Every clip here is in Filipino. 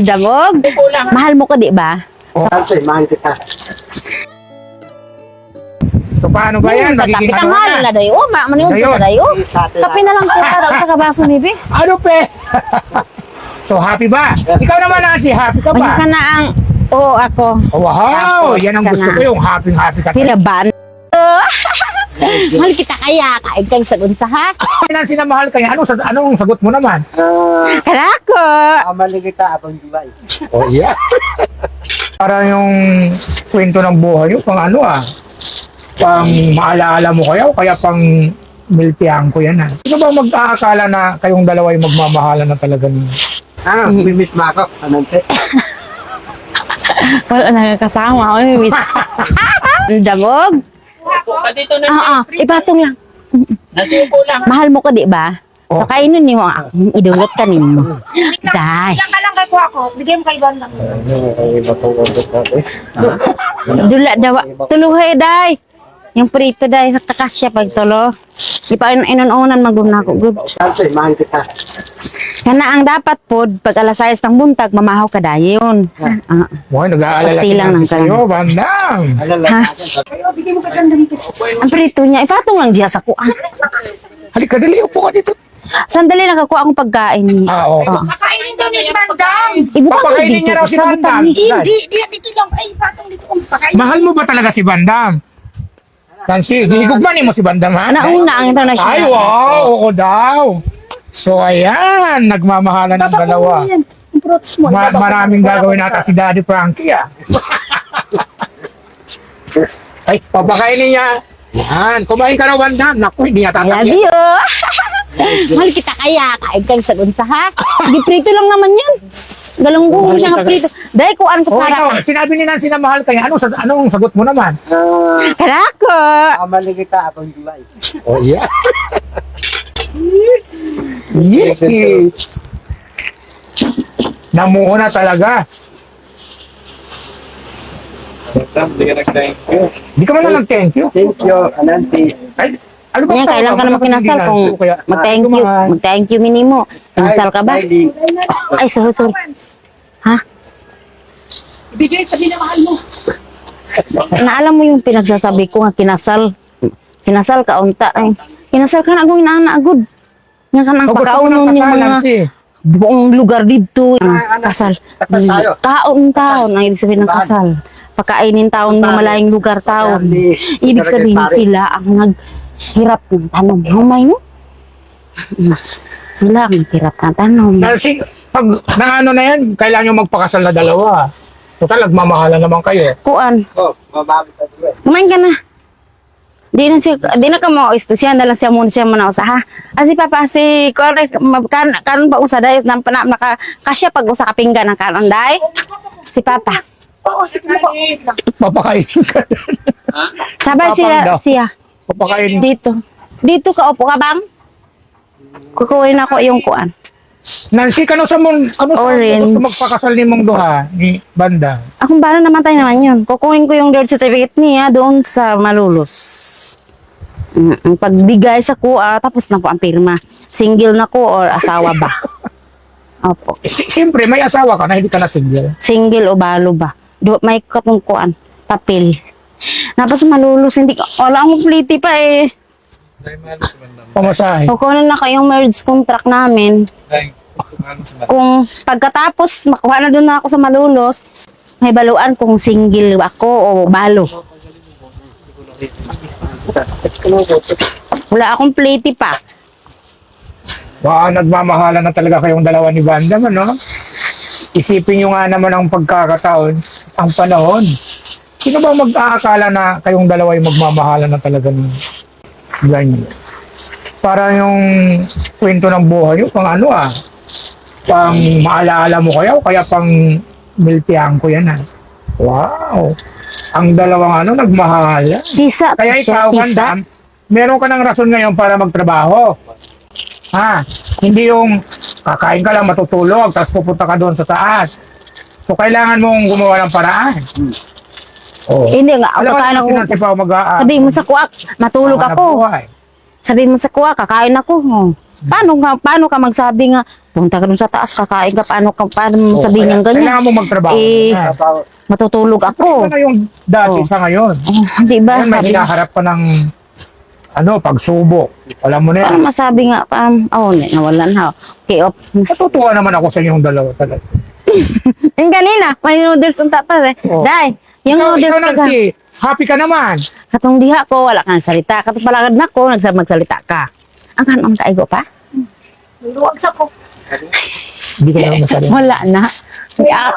Damog? Mahal mo ko, di ba? Sante, mahal kita. So paano ba yan? Magiging Kita ano mahal na? na dayo. Maniwag Ngayon. ka dayo. Sa atin Kape na lang po ka sa kabaso, bibi. Ano pe? So happy ba? Ikaw naman Nancy, happy ka Manya ka ba? na ang... Oo, ako. Oh, wow! Tapos Yan ang ka gusto na. ko, yung happy ka. Pinaban. Mahal kita kaya. Kain kang sagun sa ha. Nancy na mahal ka niya. Anong sagot mo naman? Karako. Amali kita, abang Dubai. Oh yeah. Para yung kwento ng buhay nyo, pang ano pang maalaala mo kaya pang milpiang ko yan Sino ba mag-aakala na kayong dalawa ay magmamahalan na talaga ninyo? Mimit mo ako, anante. Wala na kasama. Damog? Dito na Oo, ipatong lang. nasuko lang. Mahal mo ko, di ba? So, kainin niyo ako. Idulot ka ninyo. Day. Ilan ka lang kay ko ako. Bigyan mo kay Van lang. Dula daw. Tuluhay, day. Yung prito, day. Sa takas siya pagtulo. Di pa inununan maguna ko. Good. Sante, mahal kita. Kana ang dapat po, pag alas 6 ng buntag, mamahaw ka dayon. Wow, nag-aalala si Silang Nancy ng sa'yo, bandang. Alala Ha? natin. Kayo, bigyan mo kay Van lang. Ang prito niya, ipatong lang diya sa kuan. Halika, dali, upo ka dito. Sandali lang ako ang pagkain niya. Okay. Kakainin daw niya si Bandang. Ibukang Papakainin niya raw si Bandang. Hindi, dito lang. Ay, patong dito kung pakainin. Mahal mo ba talaga si Bandam? Nancy, higugmanin mo si Bandam, ha? Nauna ang international. Ay, wow! Oo daw. So, ayan. Nagmamahalan ng dalawa. Yan, yung fruits mo. Maraming gagawin natin si Daddy Frankie, Ay, papakainin niya. Yan. Kumain ka na, Bandam. Naku, hindi niya Love tatangyan. you. Mahal kita kaya. Kain kang sagun sa ha. Hindi prito lang naman yan. Galunggong siya nga prito. Dahil kuan ko Oh, ikaw, para ka. sinabi ni Nancy na mahal ka niya. Anong sagot mo naman? Karako. Amali kita, abang Dubai. Oh, yeah. Yee. Namuuna talaga. Di ka man lang nag-thank you. Thank you, anante. Ay, ano ba? Ayan, kailan ka naman kinasal kung mag-thank you. Mag-thank you minimo. Kinasal ka ba? Ay, sorry. Ha? Ibigay, sabi na mahal mo. Naalam mo yung pinagsasabi ko nga kinasal. Kinasal ka unta. Ay, kinasal ka na agong inaanagod. Nga ka nang pakaunon yung mga buong lugar dito. Kasal. Tayo. Taon-taon ang ibig sabihin ng kasal. Pagkainin taon ng malayong lugar taon. Ibig sabihin sila ang naghirap ng tanong. Humay mo? Sila ang naghirap ng tanong. Nancy, pag nangano na yan, kailangan nyo magpakasal na dalawa. Total, nagmamahalan naman kayo. Kuan, Oh, mababit ka Dubai. kumain ka na. Di na ka mo isto siya na lang siya muna siya muna usa ha. Asi papa si correct kan ba usa dai nang naka kasya pag usa ka pinggan ng kanon dai. Si papa. Oo, sige mo ko. Papakainin ka. Sabay Papang daw. siya Papakainin. dito. Dito ka upo ka bang? Kukunin ako yung kuan. Nancy, kano sa Orange. gusto magpakasal ni mong duha ni Banda? Akong bala namatay naman yun. Kukunin ko yung birth certificate niya doon sa Malulos. Pagbigay sa kuha, tapos na po ang pirma. Single na ko or asawa ba? Opo. Siyempre, may asawa ka na, hindi ka na single. Single o balo ba? May kapungkuan, papel. Tapos Malulos, hindi ko, wala akong pliti pa eh. Pamasahe. Kukunin na kayong marriage contract namin. Kung pagkatapos makuha na doon na ako sa Malulos, may baluan kung single ako o balo. Wala akong pliti pa. Baka nagmamahalan na talaga kayong dalawa ni Banda, no? Isipin nyo nga naman ang pagkakataon, ang panahon. Sino ba mag-aakala na kayong dalawa ay magmamahalan na talaga ng ganyan? Para yung kwento ng buhay nyo, pang ano pang maalaala mo kaya pang milpiang ko yan Wow! Ang dalawang nagmahalan. Tisa, Kaya ikaw, tisa. Bandam, meron ka ng rason ngayon para magtrabaho. Hindi yung kakain ka lang, matutulog, tapos pupunta ka doon sa taas. So, kailangan mong gumawa ng paraan. Oh. Hindi nga, Alam mo kakain naman ako. sinansi pa Sabihin mo sa kuwak, matulog hanap ako. buhay. Sabihin mo sa kuwak, kakain ako. Paano ka magsabi nga, punta ka dun sa taas, kakain ka, paano mo sabihin ng ganyan? Kailangan mo magtrabaho. Eh, na. Trabaho. matutulog ako. Ano yung dati Oh. sa ngayon? Di ba? Ngayon may Sabi, hinaharap pa ng pagsubok. Alam mo na paano yan. masabi nga, nawalan ha. Okay, op. Natutuwa naman ako sa inyong dalawa talaga. Yung kanina, may noodles ang tatas eh. Oh. Dai, yung Ikaw, noodles ka Nancy, happy ka naman. katong diha ko, wala kang salita. Katong palagad na ko, magsalita ka. Ang kanong kaigo pa? Luwag sa ko. Hindi ka naman masabi. Wala na.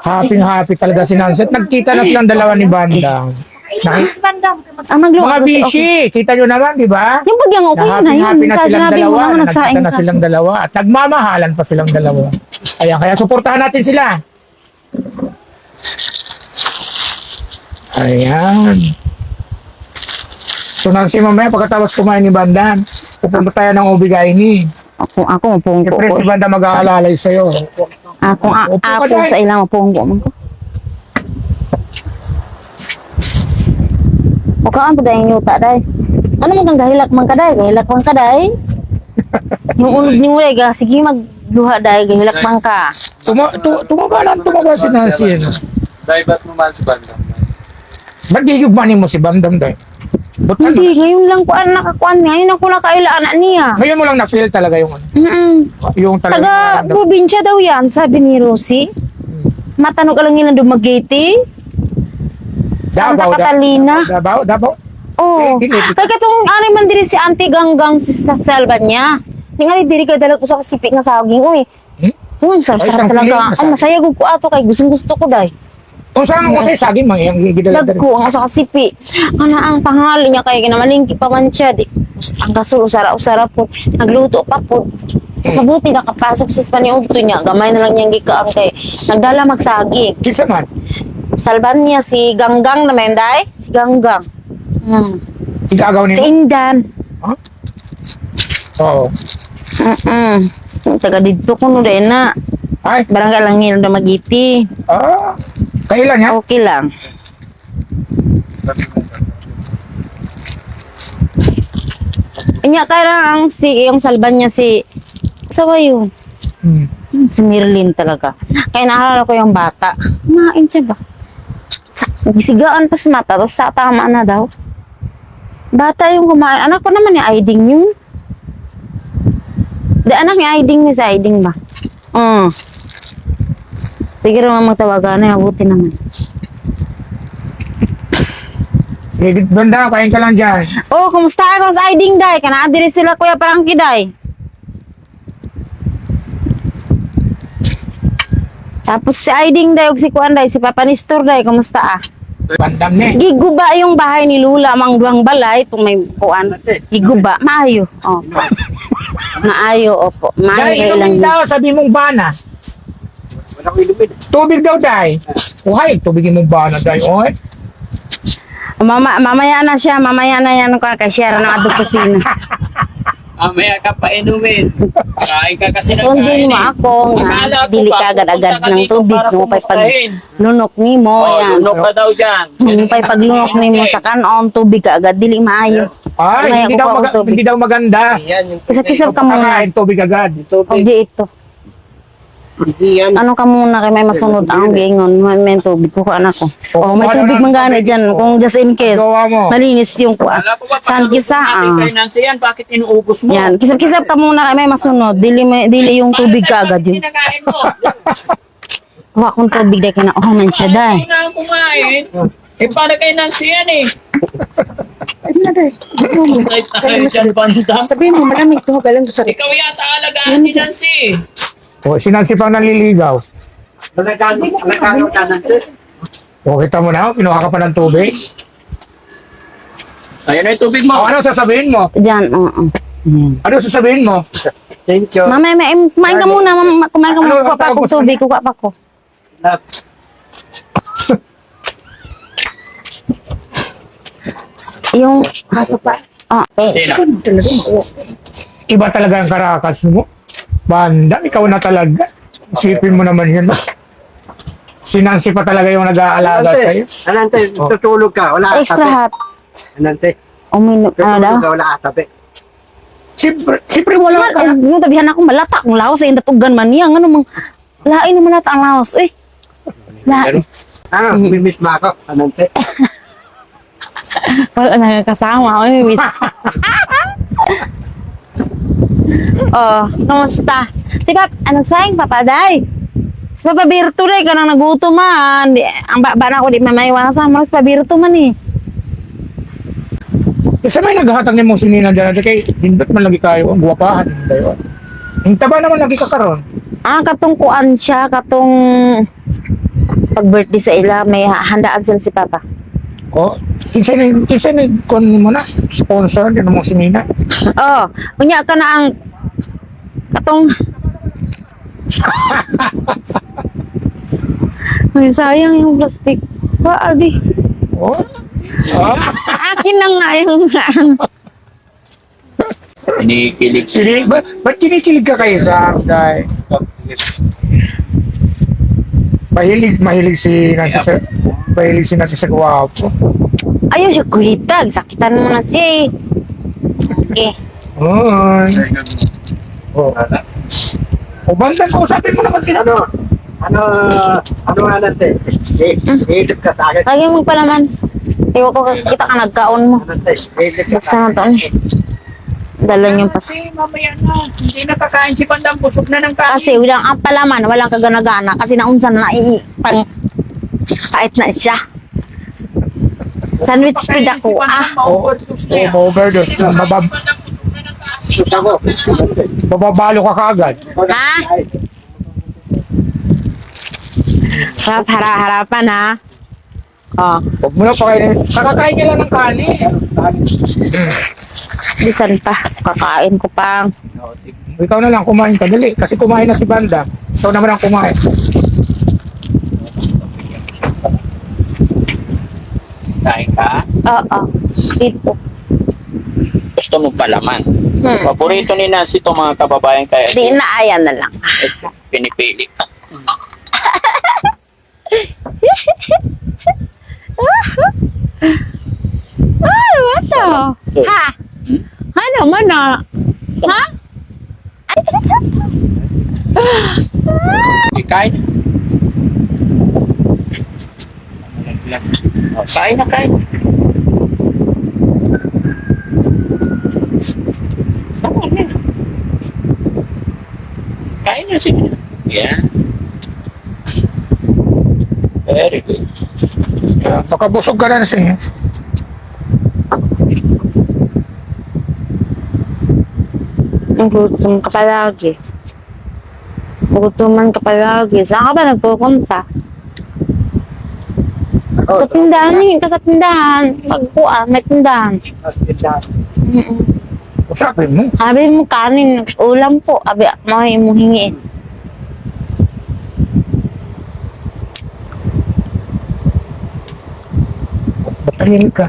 Happy talaga si Nancy. At nagkita na silang dalawa ni Bandang. Mas banda. Ang magluwa. Mga bishi, kita nyo naman, di ba? Yung bagyang okay na yun. Happy na Sa silang sinabi mo dalawa, naman, nagkita nagsaing na ka. silang dalawa, at nagmamahalan pa silang dalawa. Kaya suportahan natin sila. Ayan. So Nancy, mamaya pagkatapos kumain ni Bandang, pupunta tayo ng Obigaini. Ako, mapungko Siyempre ko. si Bandang mag-aalalay sa'yo. Ako Upo ka dahil. sa ilang mapungko man ko. O kaan po dahil yuta dahil. Ano mo kang gahilak man ka dahil? Gahilak man ka dahil? Yung unod ni Uray, sige magluha dahil, gahilak man ka. Tumaba si Nancy. Ano? Dahil ba't mo man si Bandang? Ba't gigugmanin mo si Bandang dahil? Ba't ano? Hindi, ngayon lang ko nakakuan. Ngayon ako nakailaan niya. Ngayon mo lang na-feel talaga yung ano? Yung Taga talaga. probinsya daw yan, sabi ni Rosie. Matanong ka lang yun na dumagiti. Santa Catalina. Davao. Oh, Eh, kinipit. kaya katong ano man diri si Auntie Ganggang sa selva niya. Ningali diri ka dalag ko sa kasipik nga saging oy. Hmm? Sarap Ay, isang talaga. piling na Ang masaya gud ko ato kay gusto ko dai. Kung saan mo kasi saging mga yung gigidala Lagko ang sa kasipi. Ana ang tanghali niya kay ginamalingki pa man siya di. Ang kasul usara-usara po. Nagluto pa po. Kabuti nakapasok sa paniugto niya. Gamay na lang niyang gikaam kay nagdala magsaging. Kita man. Salban niya si Ganggang na may day. Si Ganggang. Igagaw Si niyo. Indan. Oo. Taga dito ko no din na. Ay, Barangay lang nila na magiti. kailan niya? Okay lang. Inya kaya lang yung salban niya si sawa yun. Hmm. Si Mirlin talaga. Kaya naalala ko yung bata. Kumain siya ba? Gisigaan pa sa mata, tapos sa tama na daw. Bata yung kumain. Anak ko naman yung Aiding yun. Di anak ni Aiding ni sa Aiding ba? Sige naman magtawagan na, mabuti naman. Sige, Banda, kain ka lang dyan. Oh, kumusta ka sa Aiding, day? Kanaadiri sila Kuya Parangki, day. Tapos si Aiding, day, ug si Kuan, day, si Papa Nestor, day, kumusta ah? Bandam ni. Giguba yung bahay ni Lula, mangduang balay, itong may Kuan. Giguba, maayo. Oh. Maayo, opo. Maayo Dahil kayo lang. inumin daw, sabi mong bana. Wala ko inumin. Tubig daw, Day. Uhay, tubigin mong bana, Day. Oy. Mamaya na siya, mamaya na yan kung kashare ng adong kusina. Mamaya ka pa inumin. Kain ka kasi ng Sundin mo kain. ako nga, Akala ko dili ba, ka agad-agad pupunta ka ng dito tubig, para no? Pay pag kumustahin. lunok ni mo, yan. Lunok ka daw dyan. Pay pag lunok ni mo sa kanon, tubig ka agad, dili maayo. Ay, Mamaya hindi kukuha daw, ko tubig. hindi daw maganda. Yan yung Kisap-kisap ka muna. Kakain tubig agad. O di ito. Hindi yan. Ano ka muna kay may masunod ang gingon, may tubig ko anak ko. Oh, may Ano tubig na- man gani diyan kung just in case. Gawa mo. Malinis yung kuan. Wala ko ba San kisa Kay Nancy yan, bakit inuubos mo? Yan, kisap-kisap ka muna kay may masunod. Dili yung tubig ka agad yun. Kinakain mo. Kuha kong tubig dahil kinauhaw man siya dahil. Hindi na ang kumain. Eh, para kay Nancy yan eh. Ay, na day. Ay, tayo dyan, banda. Sabihin mo, malamig to. Galang to sa Ikaw yata alagaan ni Nancy. O, si Nancy pang nanliligaw. Nagkakaroon ka ng test. O, kita mo na, kinuha ka pa ng tubig. Ayan na yung tubig O, mo. ano sasabihin mo? Diyan, oo. Yan. Ano sasabihin mo? Thank you. Mamaya, kumain ka muna, kumain ka muna. Ano, Kuha pa akong tapos tubig, kuha pa ko. Love. Yung, Haso pa. okay. Sino? Iba talaga ang karakas mo. Banda, ikaw na talaga. Isipin mo naman yun. Si Nancy pa talaga yung nag-aalaga sa'yo. Anante, Oh. tutulog ka. Wala Extra katabi. hot. Anante, Uminom, ano daw? tutulog ka. Wala katabi. Siyempre wala ka. Yung tabihan ako malata ang laos ay datugan man niya ano mang lain na malata ang laos eh. Lain. Mimiss mo ako. Anante. Wala na kasama oy. Oh, kamusta? Si Pap, anong sayang papaday? Si Papa Birto rin, ka nang nagutom man. Ang baba na ako di mamaywasan, mas pabirto man eh. Kasi may naghahatag ni mo sinina dyan. Kaya hindot man lagi kayo. Ang guwapahan. Yung taba naman lagi kakaroon. Katong kuan siya, katong pag-birthday sa ila, may handaan sila si Papa. O, kinsa ni kon mo na sponsor din mo sinina. Oh, unya ka na ang katong ay, sayang yung plastic. Aldi. Oh. Akin na nga yung Kinikilig Sini, ba't kinikilig ka kay Sam, guys? Mahilig si Nancy sa gwapo. ayaw siya kuhitag. Sakitan mo na siya eh. Ay. Oh. O banda ko, sabi mo naman sila. Ano nga natin? Hidip ka sa akin. Lagi mo palaman. Iwa ko kita ka nagkaon mo. Anante, hidip ka Basta sa na to eh. Dala niyo pa. Kasi mamaya na, hindi na kakain si Bandang, busog na ng kain. Kasi walang ang palaman, walang kagana-gana. Kasi naunsan na pang kahit na siya. Sandwich spread ako. Overdose na, suta ko. mababalo ka kaagad. Ha? Harap-harapan ha. Oh, Huwag mo na pakainin. Kakakain niya lang ng kanin. bisan pa. Kakain ko pang. Ikaw na lang, kumain ka. Dali, kasi kumain na si Banda. Ikaw naman ang kumain. Kain ka? Oo. Dito. Gusto mo palaman. Hmm. Paborito ni Nancy itong mga kababayan kaya Di na ayan na lang. pinipili. What the? Ha? Ano man na? Ha? Kain. Oh, kain na, kain. Tama na. Kain na, sige. Yeah. Very good. Baka busog ka na siya. Gutom ka palagi. Gutuman ka palagi. Saan ka ba nagpupunta? Sa tindahan, hindi ka sa tindahan. Pagkuha, may tindahan. Usapin mo. Sabi mo kanin, ulam po. Abi, mo hingiin. Ba't tahimik ka?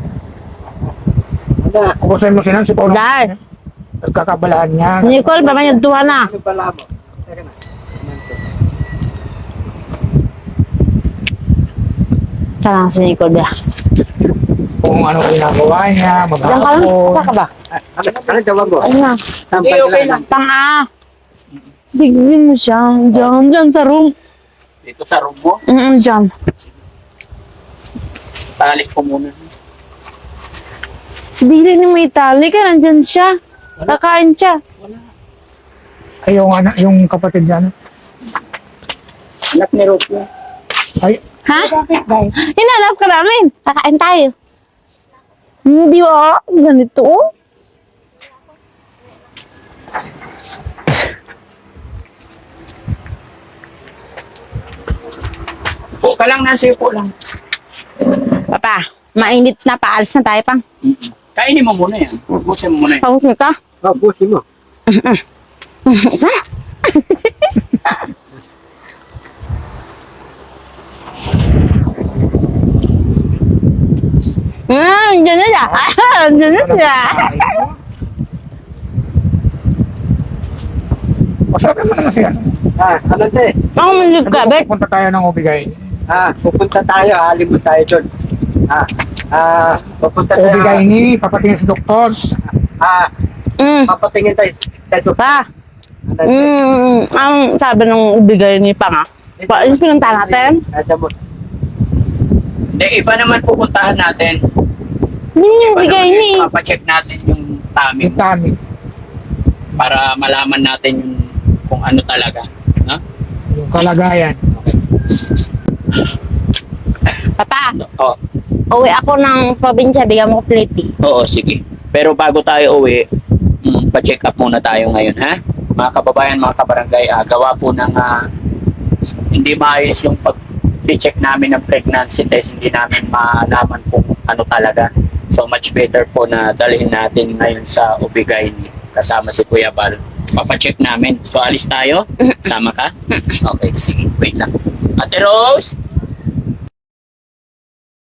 Kukusain mo si Nancy Paul. Dad, Nagkakabalaan niya. Nicole, ba man yung duha na? Ano pala mo? Teka na. Saan si Nicole ba? Kung ano ginagawa niya, Diyan ka lang? maghapon. Saan ka ba? Ano jawab mo? Ayun na. Sampay okay lang. Pang-a. Bigyan mo siya. Diyan sa room. Dito sa room mo, Diyan. talik ko muna. Bili ni may tali ka, nandyan siya. Kakain siya. Ay, yung kapatid niya. ano? Anak ni Rupi. Ay, Ha? Hinanap ka namin. Kakain tayo. Hindi ba? Ganito. po ka lang, Nancy, po lang. Papa, mainit na. Paalis na tayo pang. Kainin mo muna yan. Busin mo muna yan. Pawis ka. Oh, busi mo. Diyan na siya. Diyan na siya. Masabi mo naman siya. Anante. Ako malis ka, Bek. Punta tayo ng Obigay. Pupunta tayo. Halimut tayo doon. Pupunta tayo. Obigay ni, papatingin si doktor. Papatingin tayo. Tayo. Pa, ang sabi ng ibigay ni Pa nga, pa, yung pinunta natin, Ada mo. Hindi, iba naman pupuntahan natin. yun yung Iba bigay naman ni. yung papacheck natin yung tummy Yung tummy. para malaman natin yung kung ano talaga. No? Yung kalagayan. Papa, Oh, uwi ako ng probinsya, bigyan mo ko plate eh. oo, sige. Pero bago tayo uwi, pa-check up muna tayo ngayon, ha? Mga kababayan, mga kabarangay, gawa po ng hindi maayos yung pag-check namin ng pregnancy test, hindi namin malaman kung ano talaga. So much better po na dalhin natin ngayon sa Ubigayni kasama si Kuya Bal. Papacheck namin. So alis tayo? Sama ka? Okay, sige. Wait lang. Ate Rose?